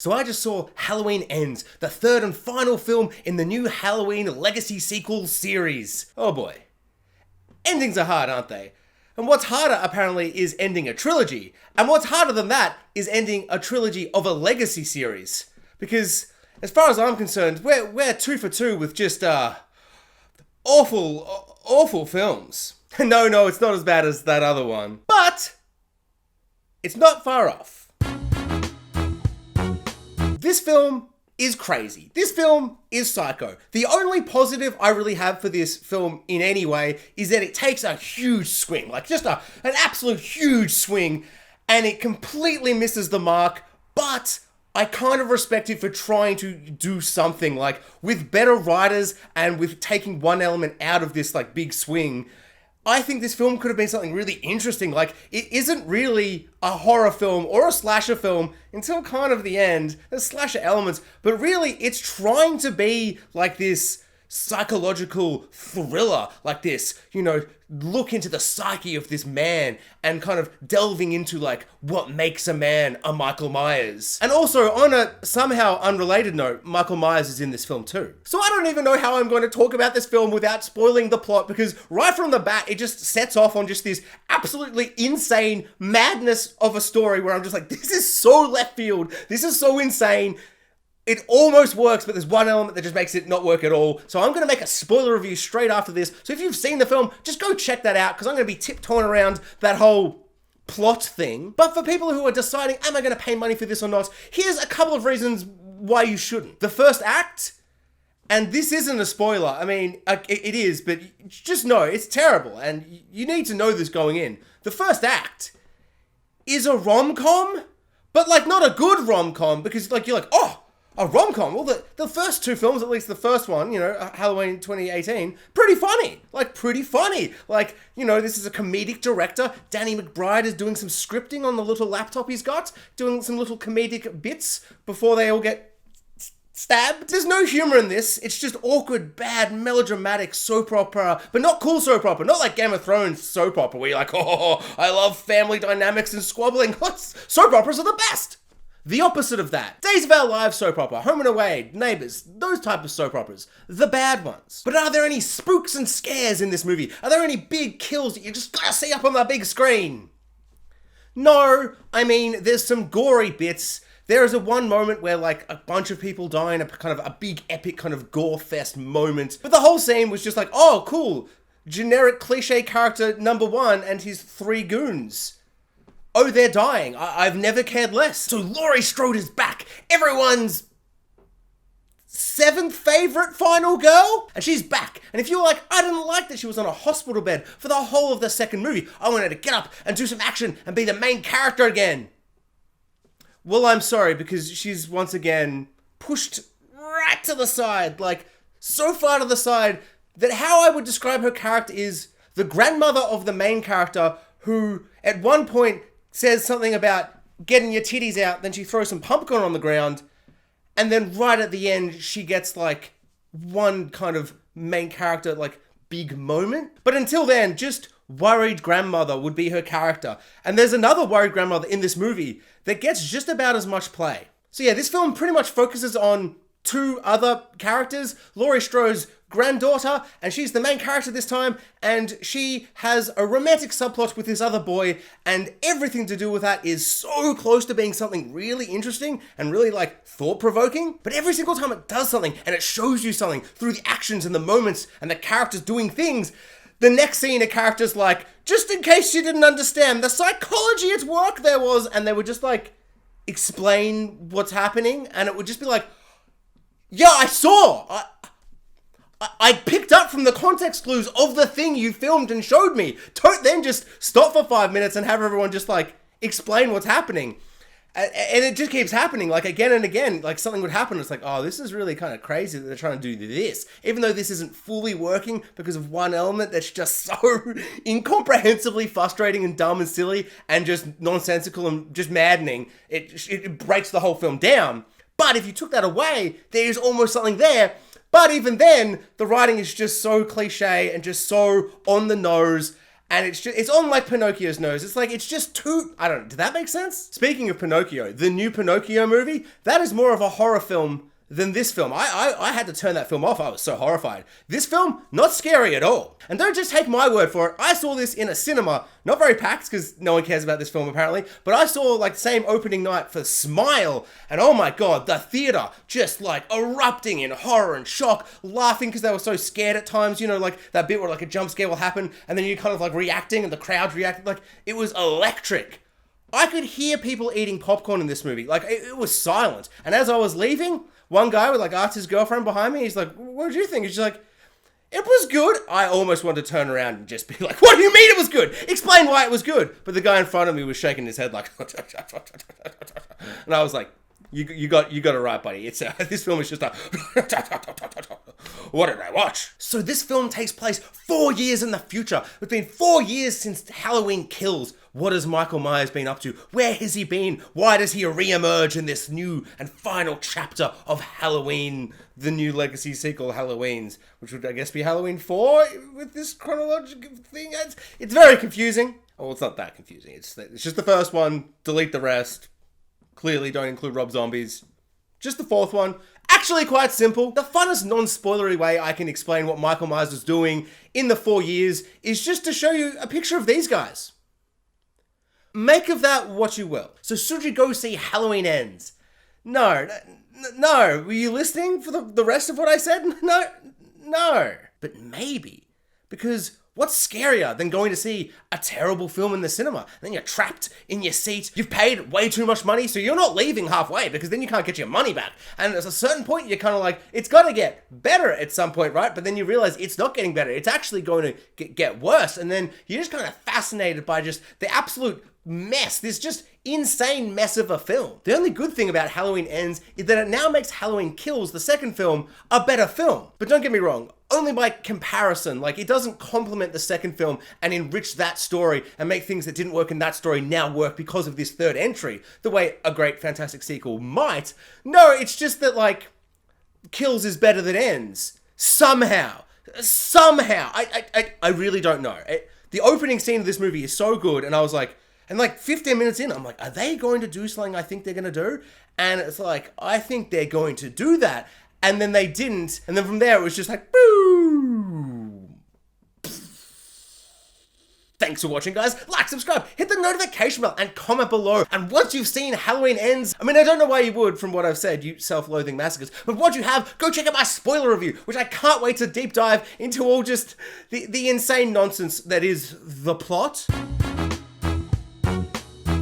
So I just saw Halloween Ends, the third and final film in the new Halloween Legacy sequel series. Oh boy. Endings are hard, aren't they? And what's harder, apparently, is ending a trilogy. And what's harder than that is ending a trilogy of a legacy series. Because, as far as I'm concerned, we're 2 for 2 with just, awful films. No, it's not as bad as that other one. But, it's not far off. This film is crazy. This film is psycho. The only positive I really have for this film in any way is that it takes a huge swing, like just an absolute huge swing, and it completely misses the mark, but I kind of respect it for trying to do something, like with better writers and with taking one element out of this like big swing. I think this film could have been something really interesting. Like, it isn't really a horror film or a slasher film until kind of the end. There's slasher elements, but really it's trying to be like this psychological thriller, like this, look into the psyche of this man and kind of delving into like what makes a man a Michael Myers. And also, on a somehow unrelated note, Michael Myers is in this film too. So I don't even know how I'm going to talk about this film without spoiling the plot, because right from the bat it just sets off on just this absolutely insane madness of a story where I'm just like, this is so left field, this is so insane. It almost works, but there's one element that just makes it not work at all. So I'm going to make a spoiler review straight after this. So if you've seen the film, just go check that out, because I'm going to be tiptoeing around that whole plot thing. But for people who are deciding, am I going to pay money for this or not? Here's a couple of reasons why you shouldn't. The first act, and this isn't a spoiler. I mean, it is, but just know it's terrible. And you need to know this going in. The first act is a rom-com, but like not a good rom-com, because like you're like, oh, a rom-com? Well, the first two films, at least the first one, Halloween 2018, pretty funny. Like, this is a comedic director. Danny McBride is doing some scripting on the little laptop he's got, doing some little comedic bits before they all get stabbed. There's no humor in this. It's just awkward, bad, melodramatic soap opera, but not cool soap opera. Not like Game of Thrones soap opera where you're like, oh, I love family dynamics and squabbling. Soap operas are the best. The opposite of that. Days of Our Lives soap opera, Home and Away, Neighbours, those type of soap operas. The bad ones. But are there any spooks and scares in this movie? Are there any big kills that you just gotta see up on the big screen? No, I mean, there's some gory bits. There is one moment where like a bunch of people die in a kind of a big epic kind of gore fest moment. But the whole scene was just like, oh, cool. Generic cliche character number 1 and his 3 goons. Oh, they're dying. I've never cared less. So Laurie Strode is back. Everyone's 7th favorite final girl. And she's back. And if you were like, I didn't like that she was on a hospital bed for the whole of the second movie. I wanted to get up and do some action and be the main character again. Well, I'm sorry, because she's once again pushed right to the side. Like, so far to the side that how I would describe her character is the grandmother of the main character who at one point says something about getting your titties out, then she throws some pumpkin on the ground, and then right at the end, she gets like one kind of main character, like big moment. But until then, just worried grandmother would be her character. And there's another worried grandmother in this movie that gets just about as much play. So yeah, this film pretty much focuses on 2 other characters, Laurie Strode's granddaughter, and she's the main character this time, and she has a romantic subplot with this other boy, and everything to do with that is so close to being something really interesting and really like thought-provoking, but every single time it does something and it shows you something through the actions and the moments and the characters doing things, the next scene a character's like, just in case you didn't understand, the psychology at work there was, and they would just like explain what's happening, and it would just be like, yeah, I saw. I picked up from the context clues of the thing you filmed and showed me. Don't then just stop for 5 minutes and have everyone just like explain what's happening. And it just keeps happening, like again and again, like something would happen. It's like, oh, this is really kind of crazy that they're trying to do this. Even though this isn't fully working because of one element that's just so incomprehensibly frustrating and dumb and silly and just nonsensical and just maddening. It breaks the whole film down. But if you took that away, there's almost something there. But even then, the writing is just so cliche and just so on the nose. And it's on like Pinocchio's nose. It's just too, I don't know, did that make sense? Speaking of Pinocchio, the new Pinocchio movie, that is more of a horror film than this film. I had to turn that film off. I was so horrified. This film, not scary at all. And don't just take my word for it. I saw this in a cinema, not very packed because no one cares about this film apparently, but I saw like the same opening night for Smile, and oh my god, the theater just like erupting in horror and shock, laughing because they were so scared at times, you know, like that bit where like a jump scare will happen and then you kind of like reacting and the crowd's reacting, like it was electric. I could hear people eating popcorn in this movie. Like, it was silent. And as I was leaving, one guy would, like, ask his girlfriend behind me. He's like, what did you think? And she's like, it was good. I almost wanted to turn around and just be like, what do you mean it was good? Explain why it was good. But the guy in front of me was shaking his head like, and I was like, you got it right, buddy. It's this film is just a what did I watch? So this film takes place 4 years in the future. It's been 4 years since Halloween Kills. What has Michael Myers been up to? Where has he been? Why does he re-emerge in this new and final chapter of Halloween, the new legacy sequel, Halloweens, which would, I guess, be Halloween 4 with this chronological thing? It's very confusing. Oh, it's not that confusing. It's just the first one. Delete the rest. Clearly don't include Rob Zombies. Just the fourth one. Actually quite simple. The funnest non-spoilery way I can explain what Michael Myers was doing in the 4 years is just to show you a picture of these guys. Make of that what you will. So should you go see Halloween Ends? No. Were you listening for the rest of what I said? No. But maybe. Because what's scarier than going to see a terrible film in the cinema? Then you're trapped in your seat. You've paid way too much money, so you're not leaving halfway because then you can't get your money back. And at a certain point, you're kind of like, it's got to get better at some point, right? But then you realize it's not getting better. It's actually going to get worse. And then you're just kind of fascinated by just the absolute mess, this just insane mess of a film. The only good thing about Halloween Ends is that it now makes Halloween Kills, the second film, a better film. But don't get me wrong, only by comparison. Like, it doesn't complement the second film and enrich that story and make things that didn't work in that story now work because of this third entry, the way a great fantastic sequel might. No, it's just that, like, Kills is better than Ends. Somehow. I really don't know. The opening scene of this movie is so good, and I was like, and like 15 minutes in, I'm like, are they going to do something I think they're going to do? And it's like, I think they're going to do that. And then they didn't. And then from there, it was just like, boo. Thanks for watching, guys. Like, subscribe, hit the notification bell, and comment below. And once you've seen Halloween Ends, I mean, I don't know why you would from what I've said, you self-loathing masochists, but once you have, go check out my spoiler review, which I can't wait to deep dive into all just the insane nonsense that is the plot.